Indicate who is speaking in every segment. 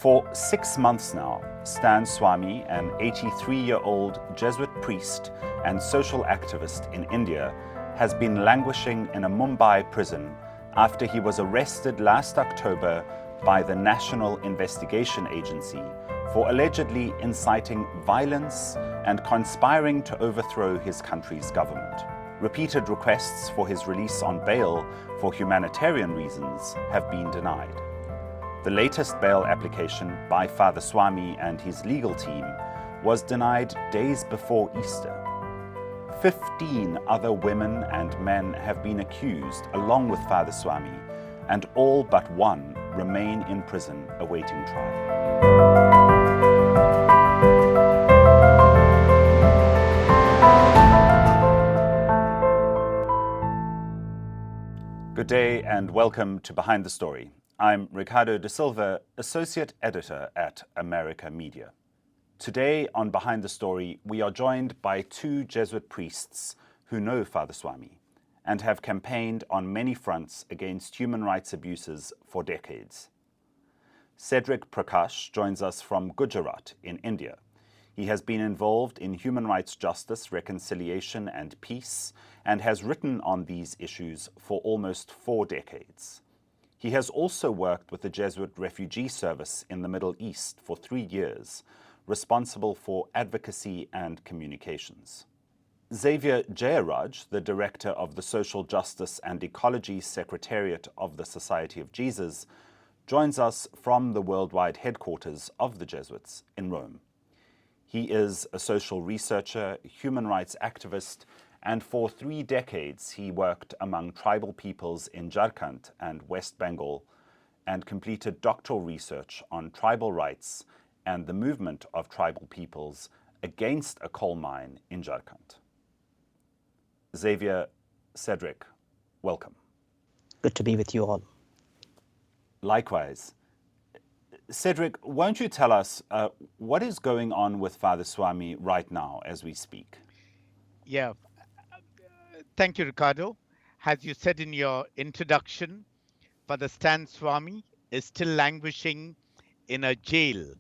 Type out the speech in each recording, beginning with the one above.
Speaker 1: For 6 months now, Stan Swamy, an 83-year-old Jesuit priest and social activist in India, has been languishing in a Mumbai prison after he was arrested last October by the National Investigation Agency for allegedly inciting violence and conspiring to overthrow his country's government. Repeated requests for his release on bail for humanitarian reasons have been denied. The latest bail application by Father Swamy and his legal team was denied days before Easter. 15 other women and men have been accused along with Father Swamy, and all but one remain in prison awaiting trial. Good day and welcome to Behind the Story. I'm Ricardo da Silva, Associate Editor at America Media. Today on Behind the Story, we are joined by two Jesuit priests who know Father Swamy and have campaigned on many fronts against human rights abuses for decades. Cedric Prakash joins us from Gujarat in India. He has been involved in human rights justice, reconciliation and peace, and has written on these issues for almost 4 decades. He has also worked with the Jesuit Refugee Service in the Middle East for 3 years, responsible for advocacy and communications. Xavier Jeyaraj, the director of the Social Justice and Ecology Secretariat of the Society of Jesus, joins us from the worldwide headquarters of the Jesuits in Rome. He is a social researcher, human rights activist, and for 3 decades he worked among tribal peoples in Jharkhand and West Bengal and completed doctoral research on tribal rights and the movement of tribal peoples against a coal mine in Jharkhand. Xavier, Cedric, welcome.
Speaker 2: Good to be with you all.
Speaker 1: Likewise. Cedric, won't you tell us what is going on with Father Swamy right now as we speak?
Speaker 3: Yeah. Thank you, Ricardo. As you said in your introduction, Father Stan Swamy is still languishing in a jail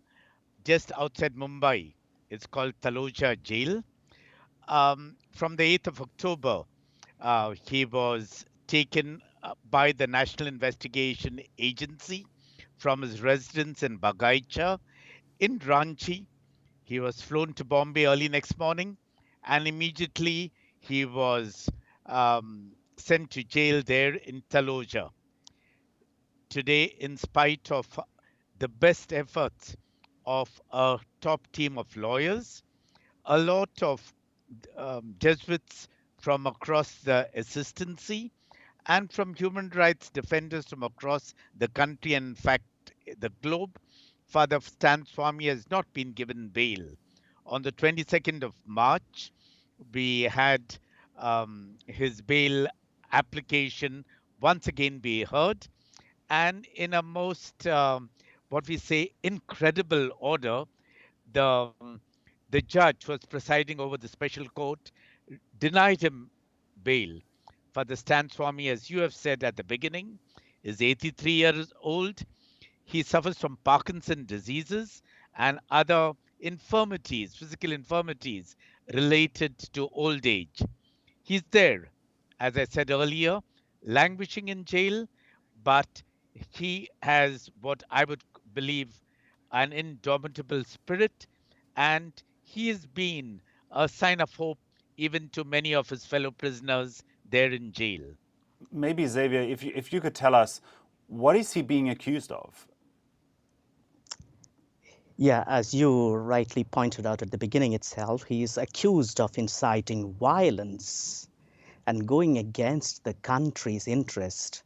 Speaker 3: just outside Mumbai. It's called Taloja Jail. From the 8th of October, he was taken by the National Investigation Agency from his residence in Bagaicha in Ranchi. He was flown to Bombay early next morning, and immediately he was sent to jail there in Taloja. Today, in spite of the best efforts of a top team of lawyers, a lot of Jesuits from across the assistancy and from human rights defenders from across the country and, in fact, the globe, Father Stan Swamy has not been given bail. On the 22nd of March, we had his bail application once again be heard, and in a most, what we say, incredible order, the judge who was presiding over the special court denied him bail. Father Stan Swamy, as you have said at the beginning, is 83 years old. He suffers from Parkinson's diseases and other infirmities, physical infirmities related to old age. He's there, as I said earlier, languishing in jail, but he has what I would believe an indomitable spirit, and he has been a sign of hope even to many of his fellow prisoners there in jail.
Speaker 1: Maybe, Xavier, if you could tell us, what is he being accused of?
Speaker 2: Yeah, as you rightly pointed out at the beginning itself, he is accused of inciting violence and going against the country's interest.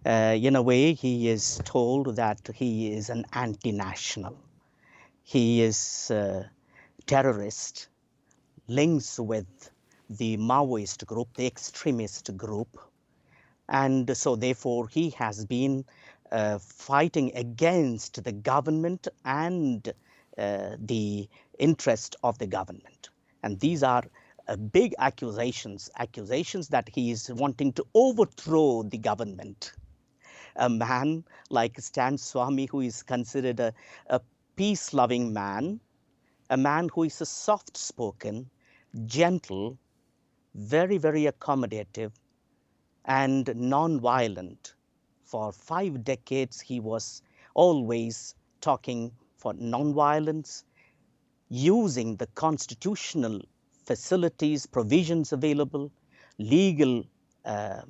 Speaker 2: In a way, he is told that he is an anti-national. He is a terrorist, links with the Maoist group, the extremist group. And so therefore, he has been fighting against the government and the interest of the government. And these are big accusations that he is wanting to overthrow the government. a man like Stan Swamy, who is considered a peace-loving man, a man who is a soft-spoken, gentle, very, very accommodative, and non-violent. For 5 decades, he was always talking for non-violence, using the constitutional facilities, provisions available, legal uh,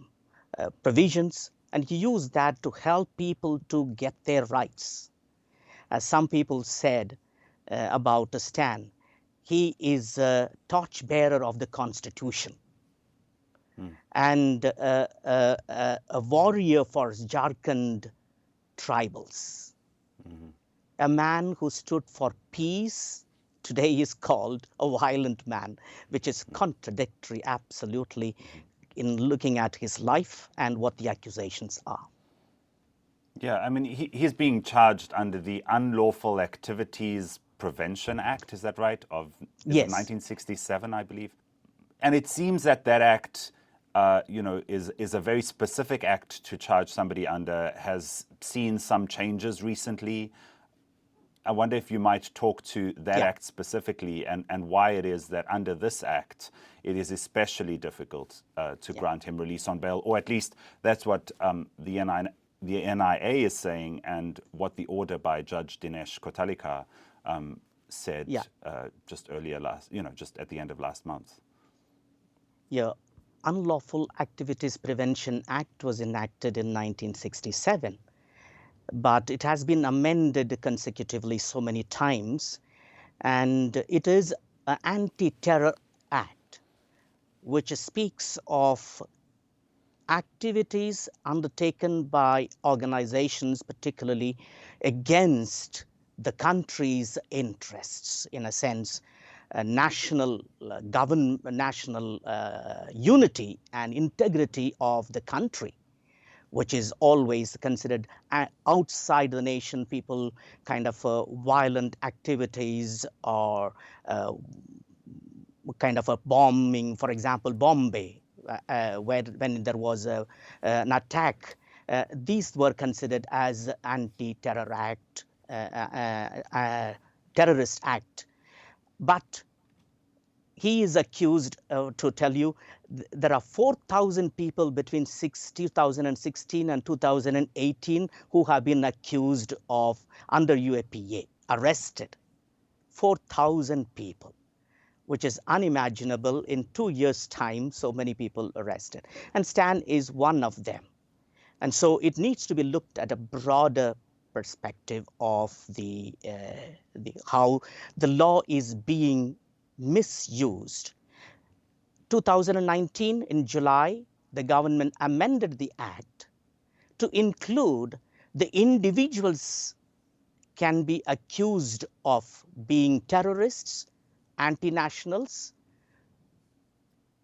Speaker 2: provisions, and he used that to help people to get their rights. As some people said about Stan, he is a torchbearer of the Constitution and a warrior for Jharkhand tribals. A man who stood for peace today is called a violent man, which is contradictory absolutely in looking at his life and what the accusations are.
Speaker 1: Yeah, I mean, he's being charged under the Unlawful Activities Prevention Act, is that right? Of
Speaker 2: Yes.
Speaker 1: 1967, I believe. And it seems that that act, is a very specific act to charge somebody under, has seen some changes recently. I wonder if you might talk to that act specifically and why it is that under this act, it is especially difficult to grant him release on bail, or at least that's what the NIA is saying, and what the order by Judge Dinesh Kotalika said just earlier just at the end of last month.
Speaker 2: Yeah, Unlawful Activities Prevention Act was enacted in 1967, but it has been amended consecutively so many times, and it is an anti-terror act which speaks of activities undertaken by organizations, particularly against the country's interests, in a sense, national unity and integrity of the country, which is always considered outside the nation. People kind of violent activities or kind of a bombing, for example, Bombay, when there was an attack, these were considered as anti-terror act, terrorist act. But he is accused, to tell you, there are 4,000 people between 2016 and 2018 who have been accused of, under U.A.P.A, arrested. 4,000 people, which is unimaginable in 2 years' time, so many people arrested. And Stan is one of them. And so it needs to be looked at a broader perspective of how the law is being misused. 2019, in July, the government amended the act to include the individuals can be accused of being terrorists, anti-nationals,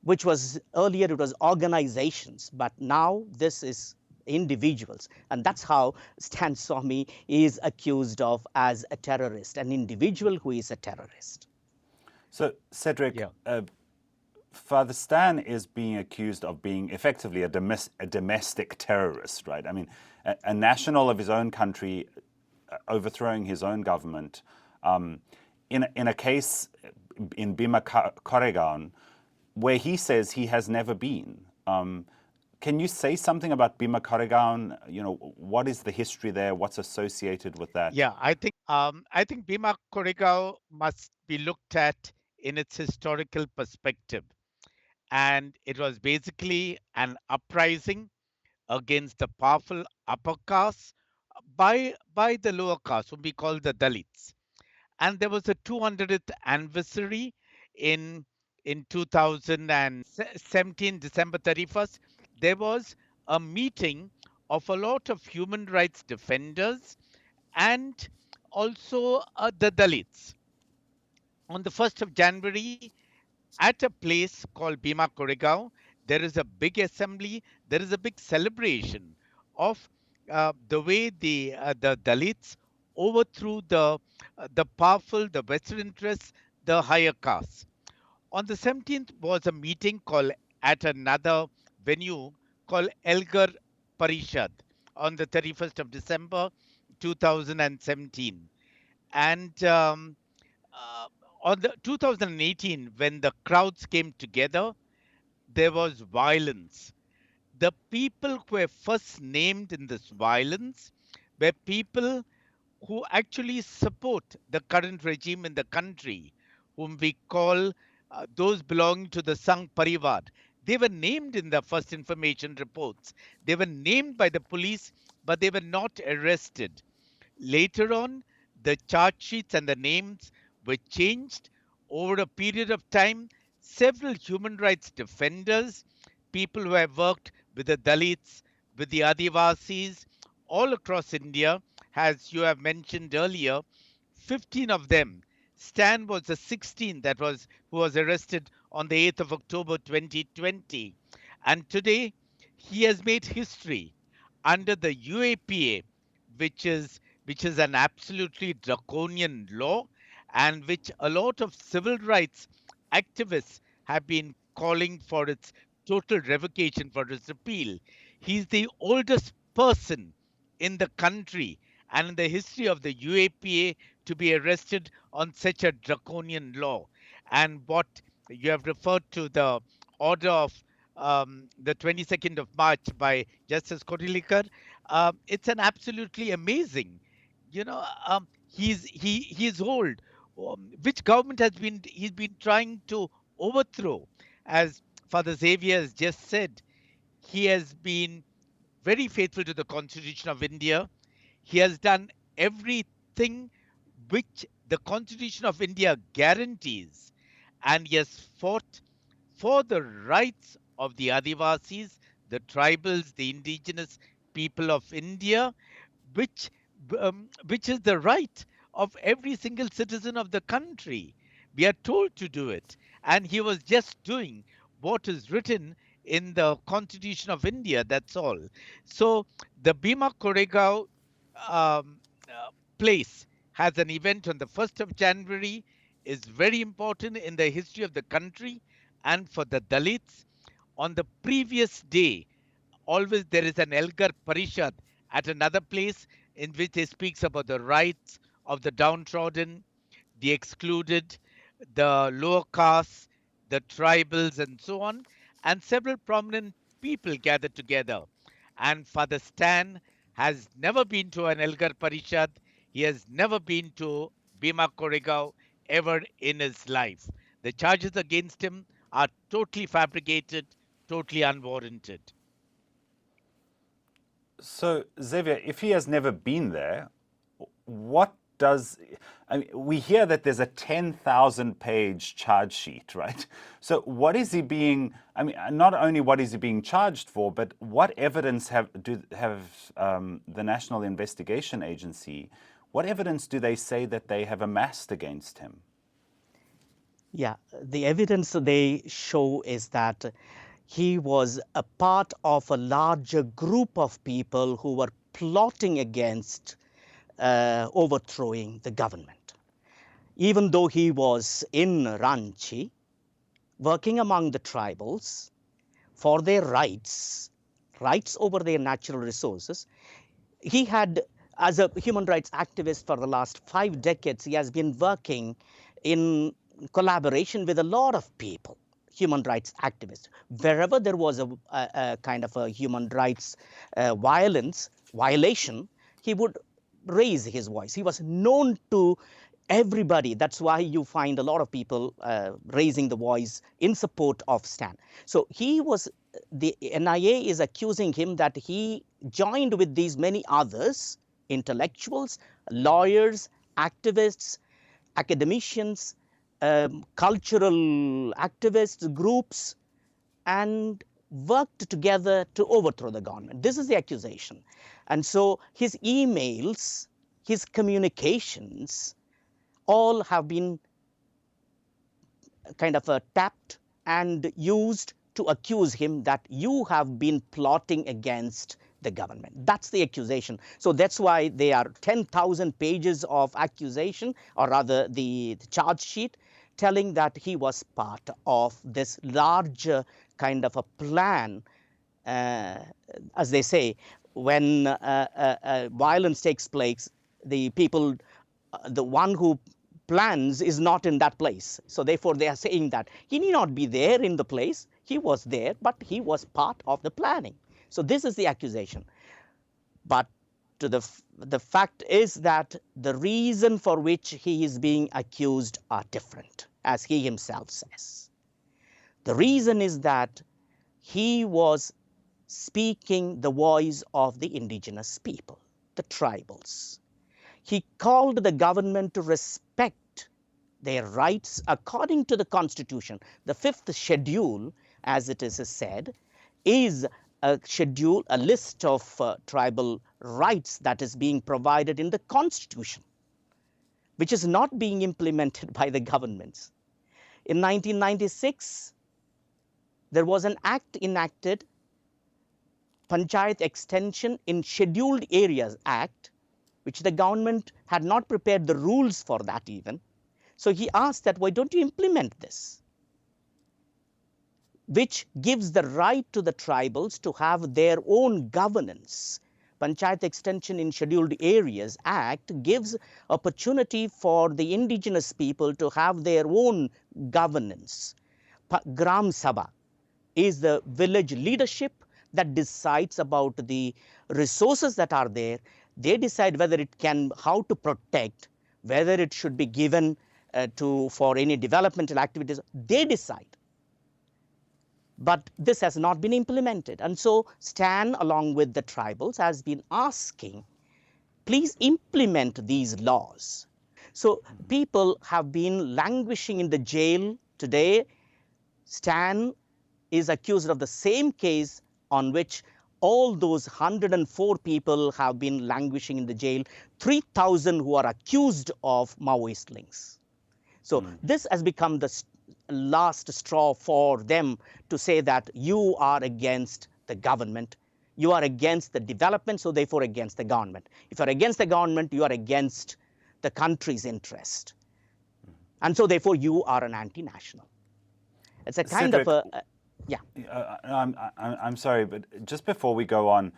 Speaker 2: which was earlier it was organizations, but now this is individuals. And that's how Stan Swamy is accused of as a terrorist, an individual who is a terrorist.
Speaker 1: So, Cedric, Father Stan is being accused of being effectively a domestic terrorist, right? I mean, a national of his own country, overthrowing his own government. In a case in Bhima, Koregaon, where he says he has never been. Can you say something about Bhima, Koregaon? What is the history there? What's associated with that?
Speaker 3: Yeah, I think Bhima Koregaon must be looked at in its historical perspective. And it was basically an uprising against the powerful upper caste by the lower caste, whom we call the Dalits. And there was a 200th anniversary in 2017, December 31st. There was a meeting of a lot of human rights defenders and also the Dalits. On the 1st of January, at a place called Bhima Koregaon, there is a big assembly, there is a big celebration of the way the Dalits overthrew the powerful, the vested interests, the higher castes. On the 17th was a meeting called at another venue called Elgar Parishad, on the 31st of December 2017. And uh, on the 2018, when the crowds came together, there was violence. The people who were first named in this violence were people who actually support the current regime in the country, whom we call those belonging to the Sangh Parivar. They were named in the first information reports. They were named by the police, but they were not arrested. Later on, the charge sheets and the names were changed over a period of time. Several human rights defenders, people who have worked with the Dalits, with the Adivasis, all across India, as you have mentioned earlier, 15 of them. Stan was the 16th who was arrested on the 8th of October 2020. And today, he has made history under the U.A.P.A, which is which is an absolutely draconian law, and which a lot of civil rights activists have been calling for its total revocation, for its repeal. He's the oldest person in the country and in the history of the U.A.P.A to be arrested on such a draconian law. And what you have referred to, the order of the 22nd of March by Justice Koregaon, it's an absolutely amazing. You know, he's old. Which government he's been trying to overthrow? As Father Xavier has just said, he has been very faithful to the Constitution of India. He has done everything which the Constitution of India guarantees, and he has fought for the rights of the Adivasis, the tribals, the indigenous people of India, which which is the right of every single citizen of the country. We are told to do it, and he was just doing what is written in the Constitution of India. That's all. So the Bhima Koregaon place has an event on the 1st of January, is very important in the history of the country and for the Dalits. On the previous day, always there is an Elgar Parishad at another place in which he speaks about the rights of the downtrodden, the excluded, the lower castes, the tribals, and so on. And several prominent people gathered together. And Father Stan has never been to an Elgar Parishad. He has never been to Bhima Koregaon ever in his life. The charges against him are totally fabricated, totally unwarranted.
Speaker 1: So, Xavier, if he has never been there, what does. I mean, we hear that there's a 10,000 page charge sheet, right? So, what is he being. I mean, not only what is he being charged for, but what evidence have the National Investigation Agency, what evidence do they say that they have amassed against him?
Speaker 2: Yeah, the evidence they show is that he was a part of a larger group of people who were plotting against overthrowing the government. Even though he was in Ranchi, working among the tribals for their rights over their natural resources, he had, as a human rights activist for the last 5 decades, he has been working in collaboration with a lot of people, human rights activists. Wherever there was a kind of a human rights violation, he would raise his voice. He was known to everybody. That's why you find a lot of people raising the voice in support of Stan. So the NIA is accusing him that he joined with these many others, intellectuals, lawyers, activists, academicians, cultural activists, groups, and worked together to overthrow the government. This is the accusation. And so his emails, his communications, all have been kind of tapped and used to accuse him that you have been plotting against the government. That's the accusation. So that's why they are 10,000 pages of accusation, or rather the charge sheet, telling that he was part of this larger kind of a plan, as they say, when violence takes place, the people, the one who plans is not in that place. So therefore, they are saying that he need not be there in the place. He was there, but he was part of the planning. So this is the accusation. But the fact is that the reason for which he is being accused are different, as he himself says. The reason is that he was speaking the voice of the indigenous people, the tribals. He called the government to respect their rights according to the constitution. The fifth schedule, as it is said, is a schedule, a list of tribal rights that is being provided in the constitution, which is not being implemented by the governments. In 1996, there was an act enacted, Panchayat Extension in Scheduled Areas Act, which the government had not prepared the rules for that even. So he asked that, why don't you implement this? Which gives the right to the tribals to have their own governance. Panchayat Extension in Scheduled Areas Act gives opportunity for the indigenous people to have their own governance. Gram Sabha is the village leadership that decides about the resources that are there. They decide whether it can, how to protect, whether it should be given for any developmental activities. They decide. But this has not been implemented. And so Stan, along with the tribals, has been asking, please implement these laws. So people have been languishing in the jail. Today, Stan is accused of the same case on which all those 104 people have been languishing in the jail, 3,000 who are accused of Maoist links. So this has become the last straw for them to say that you are against the government, you are against the development, so therefore against the government. If you're against the government, you are against the country's interest. And so therefore you are an anti-national. It's a kind
Speaker 1: Cedric,
Speaker 2: of a, yeah.
Speaker 1: I'm sorry, but just before we go on,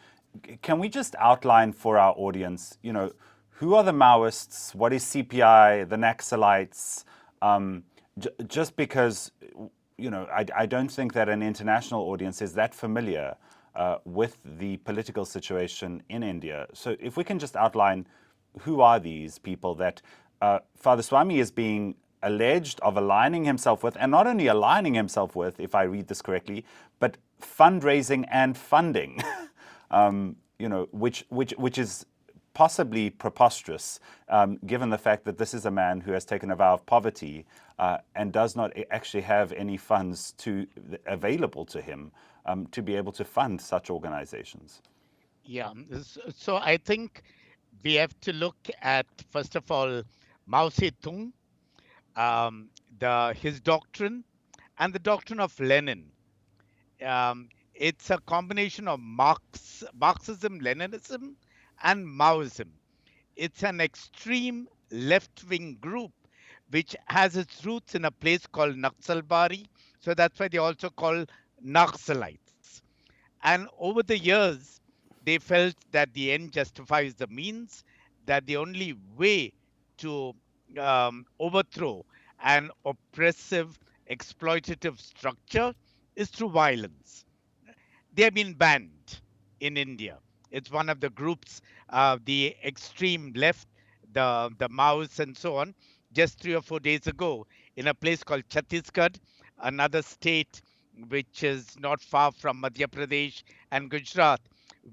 Speaker 1: can we just outline for our audience, who are the Maoists? What is CPI, the Naxalites? Just because, I don't think that an international audience is that familiar with the political situation in India. So if we can just outline who are these people that Father Swamy is being alleged of aligning himself with, and not only aligning himself with, if I read this correctly, but fundraising and funding, which is possibly preposterous, given the fact that this is a man who has taken a vow of poverty and does not actually have any funds available to him to be able to fund such organizations.
Speaker 3: Yeah, so I think we have to look at, first of all, Mao Zedong, his doctrine, and the doctrine of Lenin. It's a combination of Marxism, Leninism, and Maoism. It's an extreme left-wing group which has its roots in a place called Naxalbari. So that's why they also call Naxalites. And over the years, they felt that the end justifies the means, that the only way to overthrow an oppressive, exploitative structure is through violence. They have been banned in India. It's one of the groups, the extreme left, the Maoists and so on. Just 3 or 4 days ago, in a place called Chhattisgarh, another state which is not far from Madhya Pradesh and Gujarat,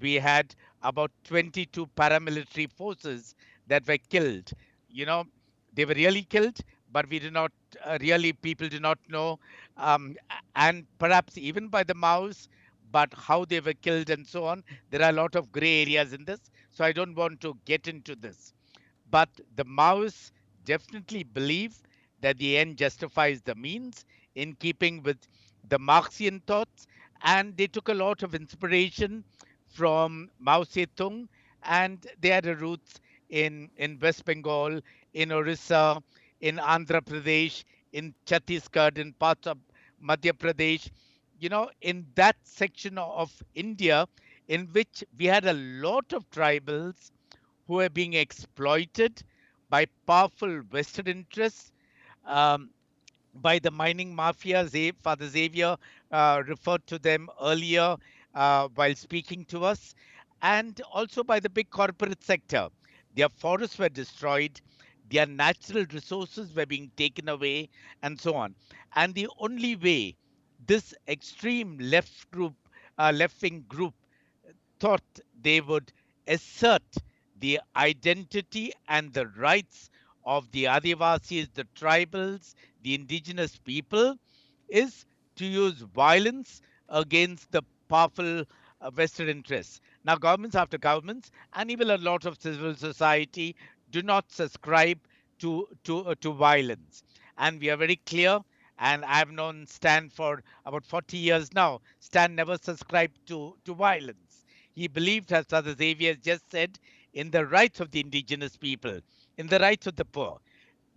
Speaker 3: we had about 22 paramilitary forces that were killed. They were really killed, but we do not people do not know, and perhaps even by the Maoists, but how they were killed and so on. There are a lot of gray areas in this, so I don't want to get into this. But the Maoists definitely believe that the end justifies the means, in keeping with the Marxian thoughts, and they took a lot of inspiration from Mao Zedong, and they had a roots in West Bengal, in Orissa, in Andhra Pradesh, in Chhattisgarh, in parts of Madhya Pradesh. In that section of India, in which we had a lot of tribals who were being exploited by powerful Western interests, um, by the mining mafia. Father Xavier referred to them earlier while speaking to us, and also by the big corporate sector. Their forests were destroyed, their natural resources were being taken away, and so on. And the only way this extreme left wing group thought they would assert the identity and the rights of the Adivasis, the tribals, the indigenous people, is to use violence against the powerful Western interests. Now, governments after governments, and even a lot of civil society, do not subscribe to violence. And we are very clear, and I've known Stan for about 40 years now. Stan never subscribed to violence. He believed, as Father Xavier just said, in the rights of the indigenous people, in the rights of the poor.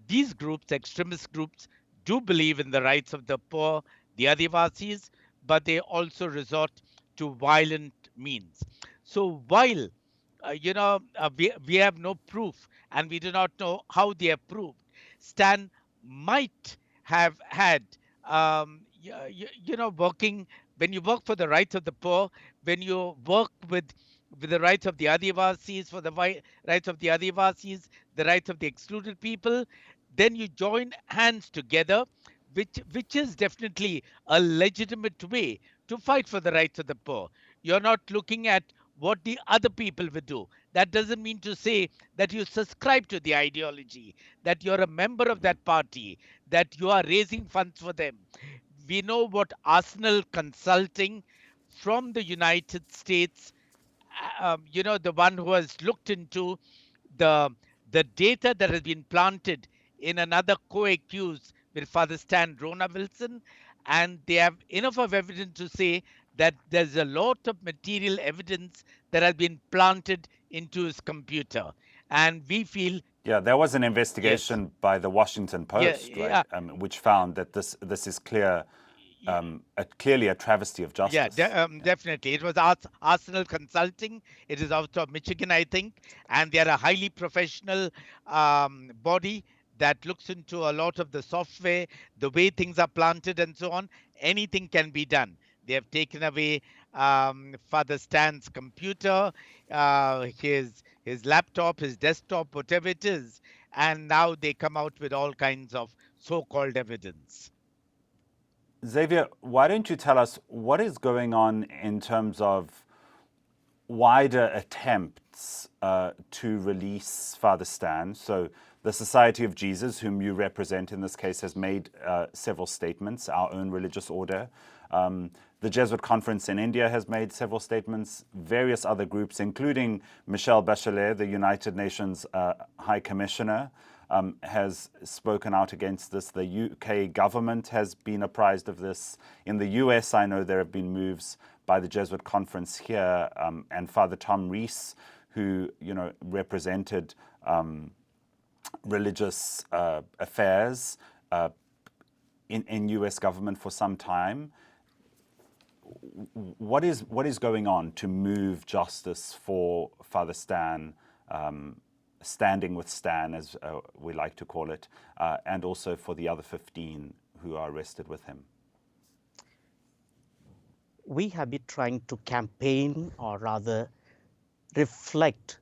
Speaker 3: These groups, extremist groups, do believe in the rights of the poor, the Adivasis, but they also resort to violent means. So while we have no proof and we do not know how they are proved, Stan might have had, working, when you work for the rights of the poor, when you work with the rights of the Adivasis, for the rights of the Adivasis, the rights of the excluded people, then you join hands together, which is definitely a legitimate way to fight for the rights of the poor. You're not looking at what the other people will do. That doesn't mean to say that you subscribe to the ideology, that you're a member of that party, that you are raising funds for them. We know what Arsenal Consulting from the United States, the one who has looked into the the data that has been planted in another co-accused with Father Stan Rona Wilson, and they have enough of evidence to say that there's a lot of material evidence that has been planted into his computer, and we feel
Speaker 1: Yeah, there was an
Speaker 3: yes,
Speaker 1: investigation by the Washington
Speaker 3: yeah,
Speaker 1: Post, right,
Speaker 3: yeah,
Speaker 1: which found that this is clearly a travesty of
Speaker 3: yeah,
Speaker 1: justice. Yeah.
Speaker 3: definitely. It was Arsenal Consulting. It is out of Michigan, I think, and they are a highly professional body that looks into a lot of the software, the way things are planted, and so on. Anything can be done. They have taken away Father Stan's computer, his laptop, his desktop, whatever it is, and now they come out with all kinds of so-called evidence.
Speaker 1: Xavier, why don't you tell us what is going on in terms of wider attempts to release Father Stan? So the Society of Jesus, whom you represent in this case, has made several statements, our own religious order. The Jesuit Conference in India has made several statements. Various other groups, including Michelle Bachelet, the United Nations High Commissioner, has spoken out against this. The UK government has been apprised of this. In the US, I know there have been moves by the Jesuit Conference here, and Father Tom Rees, who represented religious affairs in US government for some time. What is going on to move justice for Father Stan, standing with Stan, as we like to call it, and also for the other 15 who are arrested with him?
Speaker 2: We have been trying to campaign, or rather reflect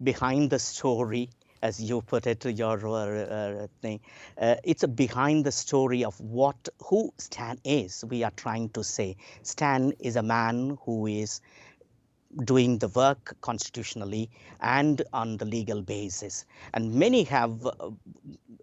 Speaker 2: behind the story, as you put it, your thing. It's a behind the story of who Stan is. We are trying to say Stan is a man who is doing the work constitutionally and on the legal basis. And many have,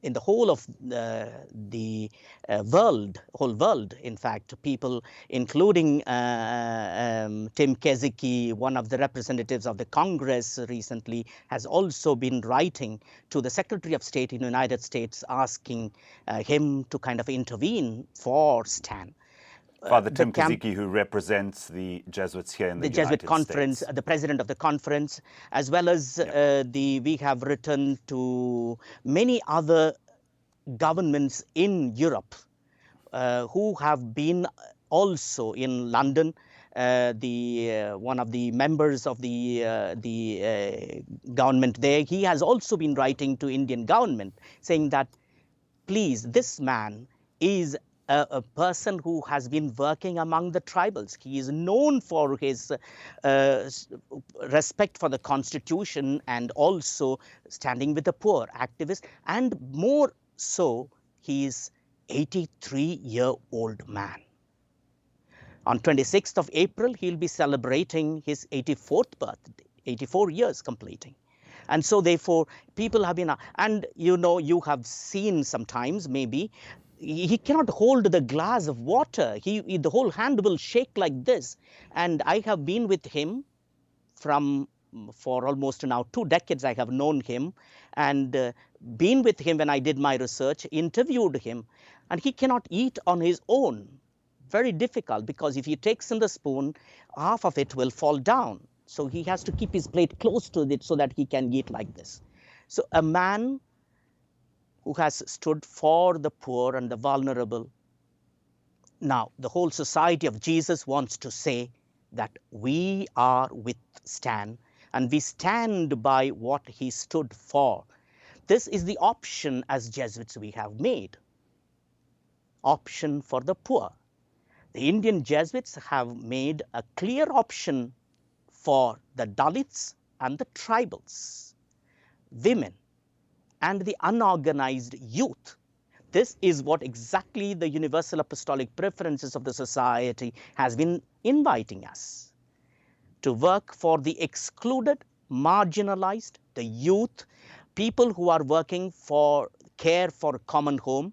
Speaker 2: in the whole of the whole world, in fact, people, including Tim Kaczynski, one of the representatives of the Congress recently, has also been writing to the Secretary of State in the United States asking him to kind of intervene for Stan.
Speaker 1: Father Tim Kaczynski, who represents the Jesuits here in the
Speaker 2: Jesuit
Speaker 1: United
Speaker 2: conference,
Speaker 1: States.
Speaker 2: the president of the conference, as well as we have written to many other governments in Europe who have been also in London, one of the members of the government there, he has also been writing to Indian government saying that, please, this man is a person who has been working among the tribals. He is known for his respect for the constitution and also standing with the poor, activist, and more so, he is 83-year-old man. On 26th of April, he'll be celebrating his 84th birthday, 84 years completing. And so therefore, people have been, and you have seen sometimes maybe, he cannot hold the glass of water. The whole hand will shake like this. And I have been with him for almost now 2 decades. I have known him and been with him when I did my research, interviewed him, and he cannot eat on his own. Very difficult, because if he takes in the spoon, half of it will fall down. So he has to keep his plate close to it so that he can eat like this. So a man who has stood for the poor and the vulnerable. Now, the whole society of Jesus wants to say that we are with Stan and we stand by what he stood for. This is the option as Jesuits we have made. Option for the poor. The Indian Jesuits have made a clear option for the Dalits and the tribals, women, and the unorganized youth. This is what exactly the universal apostolic preferences of the society has been inviting us to work for the excluded, marginalized, the youth, people who are working for care for a common home.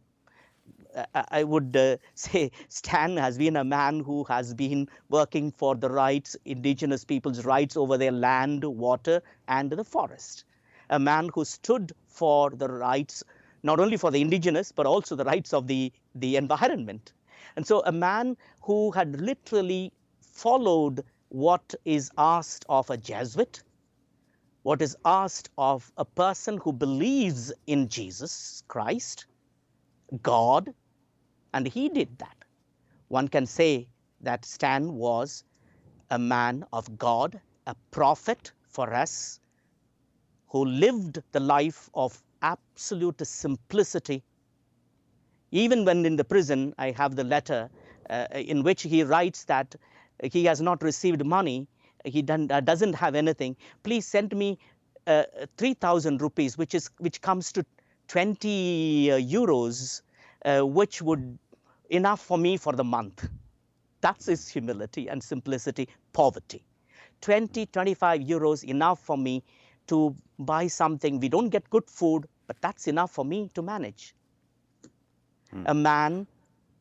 Speaker 2: I would say Stan has been a man who has been working for the rights, indigenous people's rights over their land, water, and the forest. A man who stood for the rights, not only for the indigenous, but also the rights of the environment. And so a man who had literally followed what is asked of a Jesuit, what is asked of a person who believes in Jesus Christ, God, and he did that. One can say that Stan was a man of God, a prophet for us, who lived the life of absolute simplicity. Even when in the prison, I have the letter in which he writes that he has not received money, he doesn't have anything. Please send me 3,000 rupees, which comes to 20 euros, which would enough for me for the month. That's his humility and simplicity, poverty. 20, 25 euros enough for me to buy something. We don't get good food, but that's enough for me to manage. A man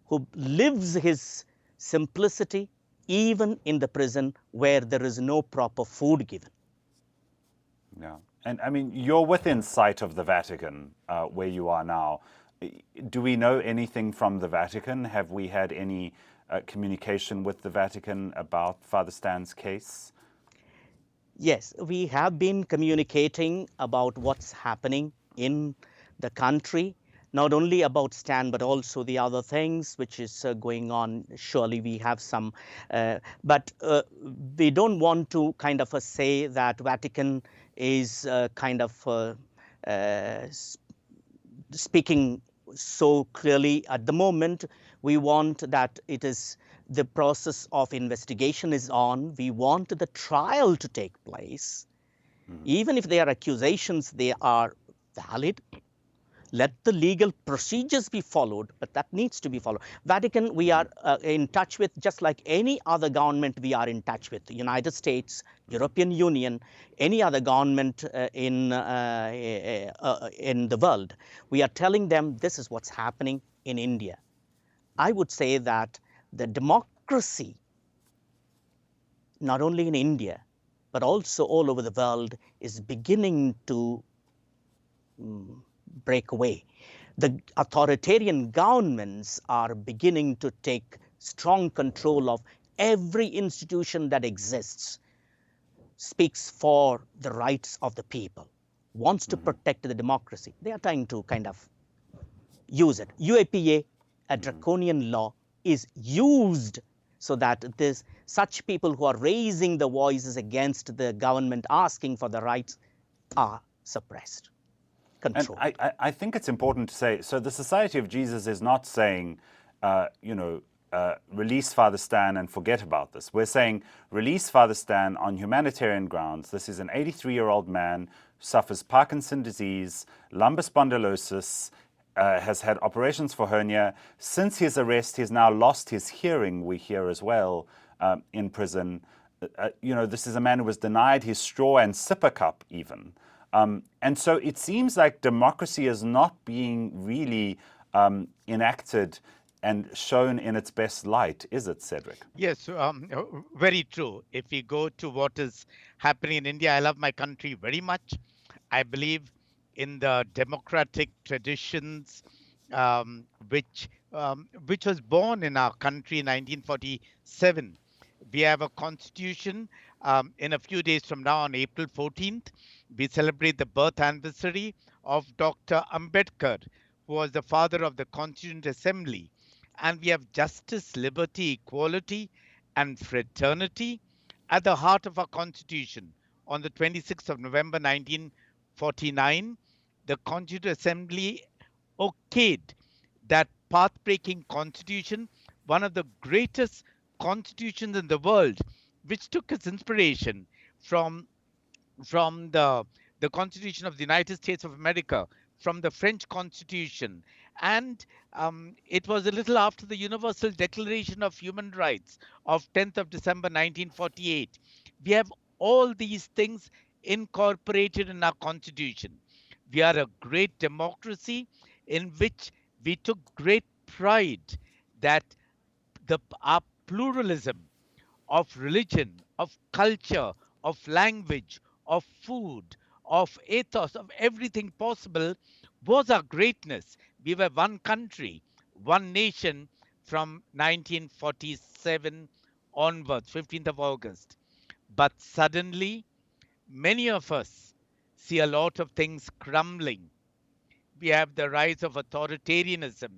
Speaker 2: who lives his simplicity even in the prison where there is no proper food given.
Speaker 1: Yeah. And I mean, you're within sight of the Vatican, where you are now. Do we know anything from the Vatican? Have we had any communication with the Vatican about Father Stan's case?
Speaker 2: Yes, we have been communicating about what's happening in the country, not only about Stan, but also the other things which is going on. Surely we have some, but we don't want to kind of say that Vatican is kind of speaking so clearly at the moment. We want that it is the process of investigation is on. We want the trial to take place. Even if there are accusations, they are valid. Let the legal procedures be followed, but that needs to be followed. Vatican, we are in touch with, just like any other government we are in touch with. The United States, European Union, any other government in the world. We are telling them this is what's happening in India. I would say that the democracy, not only in India, but also all over the world, is beginning to break away. The authoritarian governments are beginning to take strong control of every institution that exists, speaks for the rights of the people, wants to protect the democracy. They are trying to kind of use it. U.A.P.A, a draconian law, is used so that such people who are raising the voices against the government, asking for the rights, are suppressed,
Speaker 1: And
Speaker 2: controlled.
Speaker 1: I think it's important to say, so the Society of Jesus is not saying, release Father Stan and forget about this. We're saying release Father Stan on humanitarian grounds. This is an 83-year-old man who suffers Parkinson's disease, lumbar spondylosis, has had operations for hernia. Since his arrest, he's now lost his hearing, we hear as well, in prison. This is a man who was denied his straw and sipper cup even. And so it seems like democracy is not being really enacted and shown in its best light, is it, Cedric?
Speaker 3: Yes, very true. If we go to what is happening in India, I love my country very much. I believe in the democratic traditions which was born in our country in 1947. We have a constitution. In a few days from now, on April 14th, we celebrate the birth anniversary of Dr. Ambedkar, who was the father of the Constituent Assembly. And we have justice, liberty, equality, and fraternity at the heart of our constitution. On the 26th of November 1949, the Constituent Assembly okayed that path-breaking constitution, one of the greatest constitutions in the world, which took its inspiration from the Constitution of the United States of America, from the French Constitution, and it was a little after the Universal Declaration of Human Rights of 10th of December 1948. We have all these things incorporated in our Constitution. We are a great democracy in which we took great pride that our pluralism of religion, of culture, of language, of food, of ethos, of everything possible was our greatness. We were one country, one nation from 1947 onwards, 15th of August. But suddenly, many of us see a lot of things crumbling. We have the rise of authoritarianism.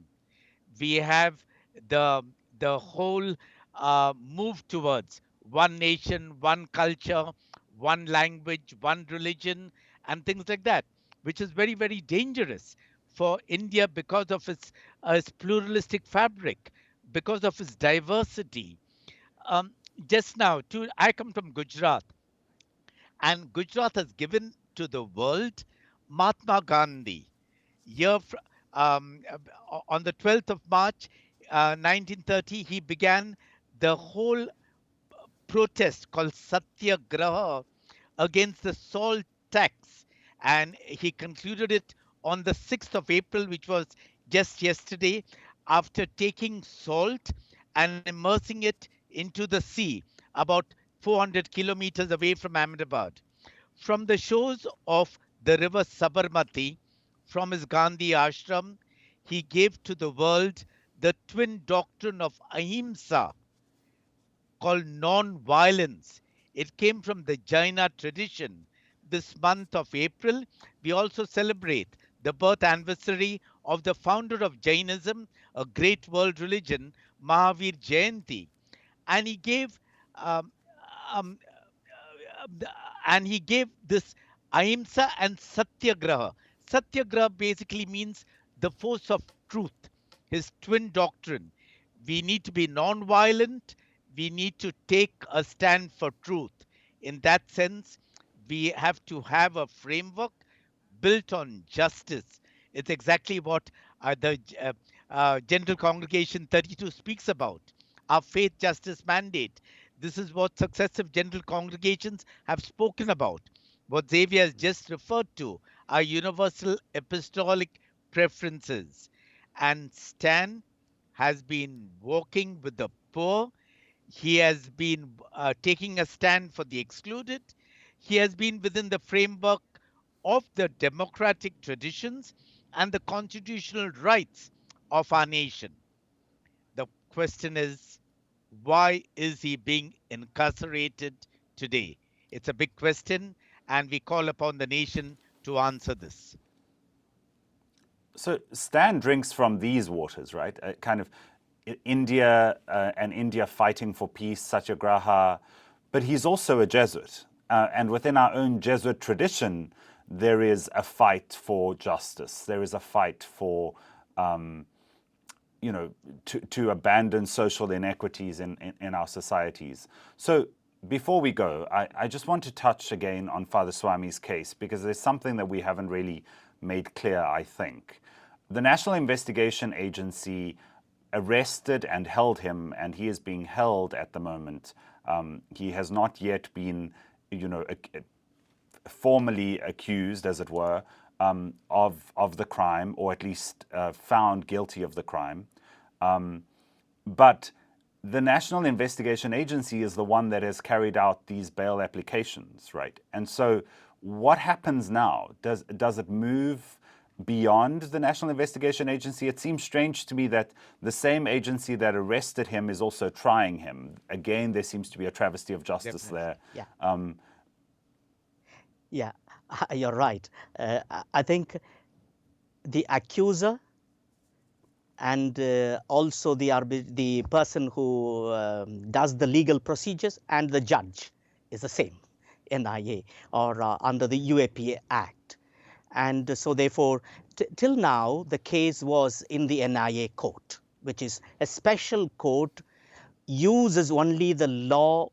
Speaker 3: We have the the whole move towards one nation, one culture, one language, one religion, and things like that, which is very, very dangerous for India because of its pluralistic fabric, because of its diversity. Um, just now, I come from Gujarat, and Gujarat has given to the world Mahatma Gandhi. Year on the 12th of March, 1930, he began the whole protest called Satyagraha against the salt tax, and he concluded it on the 6th of April, which was just yesterday, after taking salt and immersing it into the sea about 400 kilometers away from Ahmedabad. From the shores of the river Sabarmati, from his Gandhi ashram, he gave to the world the twin doctrine of ahimsa, called non-violence. It came from the Jaina tradition. This month of April, we also celebrate the birth anniversary of the founder of Jainism, a great world religion, Mahavir Jayanti. And he gave um, um, and he gave this ahimsa and satyagraha. Satyagraha basically means the force of truth, his twin doctrine. We need to be non-violent. We need to take a stand for truth. In that sense, we have to have a framework built on justice. It's exactly what the General Congregation 32 speaks about, our faith justice mandate. This is what successive general congregations have spoken about, what Xavier has just referred to, our universal apostolic preferences. And Stan has been walking with the poor. He has been taking a stand for the excluded. He has been within the framework of the democratic traditions and the constitutional rights of our nation. The question is, why is he being incarcerated today? It's a big question, and we call upon the nation to answer this.
Speaker 1: So Stan drinks from these waters, right? Kind of India and India fighting for peace, Satyagraha, but he's also a Jesuit. And within our own Jesuit tradition, there is a fight for justice. There is a fight for, to abandon social inequities in our societies. So before we go, I just want to touch again on Father Swamy's case, because there's something that we haven't really made clear, I think. The National Investigation Agency arrested and held him, and he is being held at the moment. He has not yet been, formally accused, as it were, of the crime, or at least found guilty of the crime. But the National Investigation Agency is the one that has carried out these bail applications, right? And so what happens now? Does it move beyond the National Investigation Agency? It seems strange to me that the same agency that arrested him is also trying him. Again, there seems to be a travesty of justice there.
Speaker 2: Yeah, you're right. I think the accuser and also the person who does the legal procedures and the judge is the same, NIA, or under the U.A.P.A. Act. And so therefore, till now, the case was in the NIA court, which is a special court, uses only the law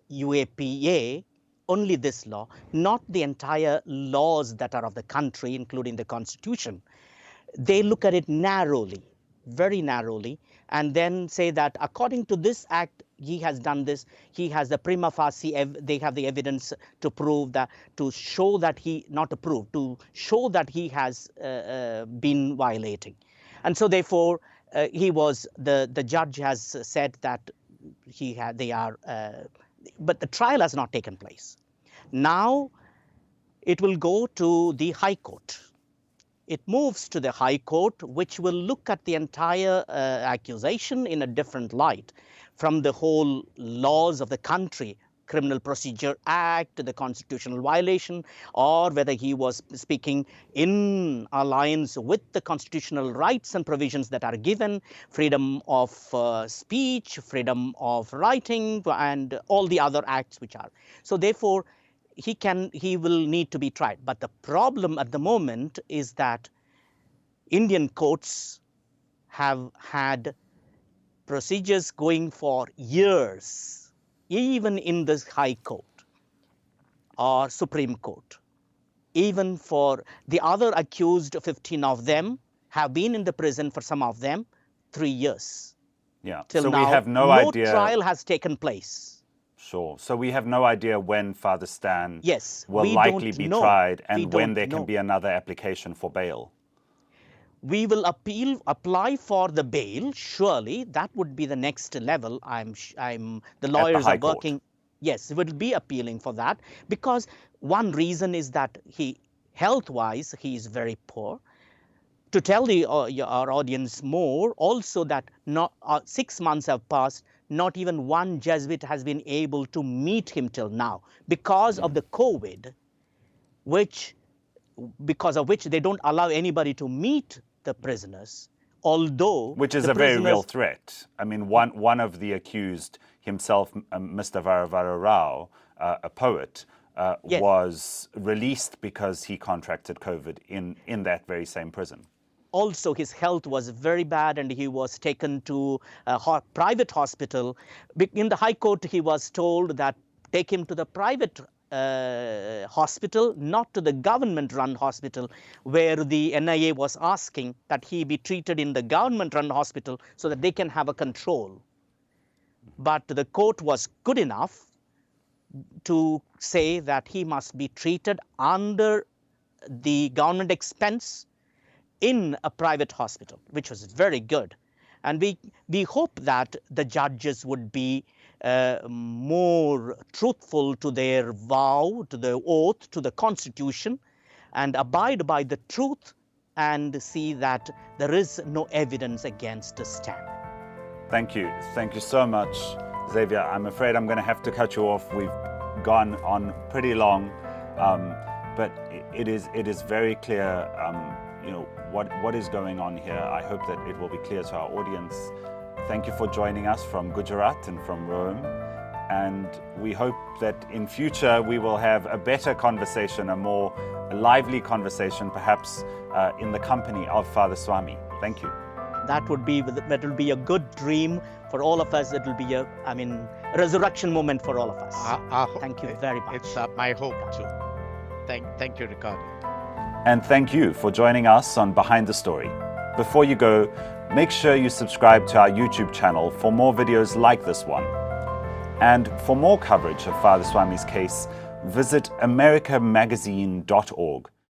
Speaker 2: U.A.P.A., only this law, not the entire laws that are of the country, including the constitution. They look at it narrowly, very narrowly, and then say that according to this act, he has done this, he has the prima facie, they have the evidence to prove that, to show that he, not to prove, to show that he has been violating. And so therefore, the judge has said that but the trial has not taken place. Now it will go to the High Court. It moves to the High Court, which will look at the entire accusation in a different light, from the whole laws of the country, Criminal Procedure Act, the constitutional violation, or whether he was speaking in alliance with the constitutional rights and provisions that are given, freedom of speech, freedom of writing, and all the other acts which are. So therefore, he will need to be tried. But the problem at the moment is that Indian courts have had procedures going for years, even in the High Court or Supreme Court. Even for the other accused, 15 of them have been in the prison, for some of them, 3 years.
Speaker 1: Yeah,
Speaker 2: Till
Speaker 1: so
Speaker 2: now,
Speaker 1: we have no idea.
Speaker 2: trial has taken place.
Speaker 1: Sure. So we have no idea when Father Stan will
Speaker 2: we
Speaker 1: likely
Speaker 2: don't
Speaker 1: be
Speaker 2: know.
Speaker 1: tried, and
Speaker 2: We
Speaker 1: when
Speaker 2: don't
Speaker 1: there can
Speaker 2: know.
Speaker 1: be another application for bail.
Speaker 2: We will apply for the bail. Surely that would be the next level. The lawyers
Speaker 1: High
Speaker 2: are working.
Speaker 1: Court.
Speaker 2: Yes, we will be appealing for that, because one reason is that health-wise, he is very poor. To tell our audience more, also that 6 months have passed, not even one Jesuit has been able to meet him till now because of the COVID, because of which they don't allow anybody to meet the prisoners, although
Speaker 1: which is a very real threat. I mean, one of the accused himself, Mr. Varavara Rao, a poet, was released because he contracted COVID in that very same prison.
Speaker 2: Also, his health was very bad, and he was taken to a private hospital. In the High Court, he was told that take him to the private hospital, not to the government-run hospital, where the NIA was asking that he be treated in the government-run hospital so that they can have a control. But the court was good enough to say that he must be treated under the government expense in a private hospital, which was very good. And we hope that the judges would be more truthful to their vow, to the oath, to the Constitution, and abide by the truth and see that there is no evidence against Stan.
Speaker 1: Thank you. Thank you so much, Xavier. I'm afraid I'm going to have to cut you off. We've gone on pretty long, but it is very clear, what is going on here. I hope that it will be clear to our audience. Thank you for joining us from Gujarat and from Rome. And we hope that in future we will have a better conversation, a more lively conversation, perhaps in the company of Father Swamy. Thank you.
Speaker 2: That will be a good dream for all of us. It will be a resurrection moment for all of us. Thank you very much.
Speaker 3: It's my hope too. Thank you, Ricardo.
Speaker 1: And thank you for joining us on Behind the Story. Before you go, make sure you subscribe to our YouTube channel for more videos like this one. And for more coverage of Father Swamy's case, visit americamagazine.org.